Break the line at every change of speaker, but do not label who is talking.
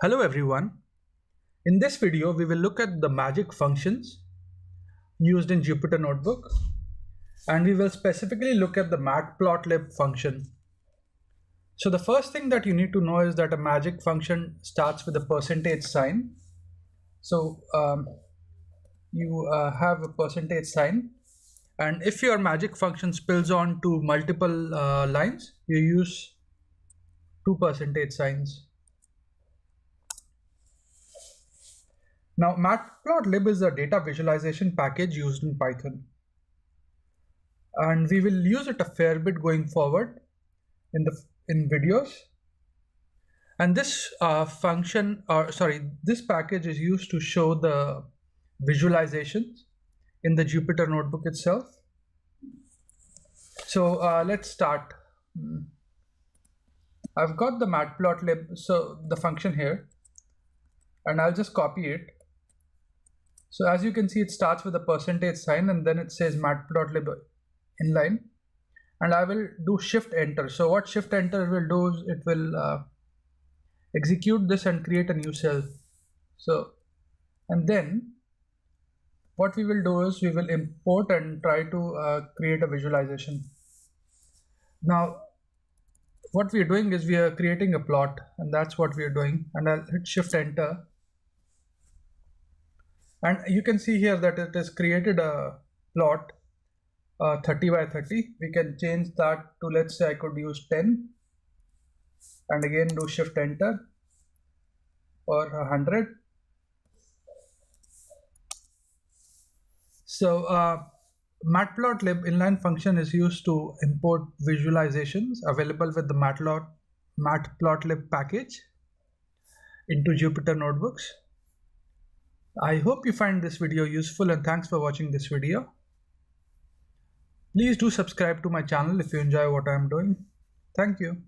Hello everyone. In this video, we will look at the magic functions used in Jupyter Notebook, and we will specifically look at the matplotlib function. So the first thing that you need to know is that a magic function starts with a percentage sign. So you have a percentage sign, and if your magic function spills on to multiple lines, you use two percentage signs. Now, matplotlib is a data visualization package used in Python, and we will use it a fair bit going forward in videos. And this this package is used to show the visualizations in the Jupyter Notebook itself. So let's start. I've got the matplotlib, so the function here, and I'll just copy it. So as you can see, it starts with a percentage sign and then it says matplotlib inline, and I will do shift enter. So what shift enter will do is it will execute this and create a new cell. So, and then what we will do is we will import and try to create a visualization. Now what we are doing is we are creating a plot, and that's what we are doing, and I'll hit shift enter. And you can see here that it has created a plot 30 by 30. We can change that to, let's say I could use 10, and again do shift enter, or 100. So matplotlib inline function is used to import visualizations available with the matplotlib package into Jupyter Notebooks. I hope you find this video useful, and thanks for watching this video. Please do subscribe to my channel if you enjoy what I am doing. Thank you.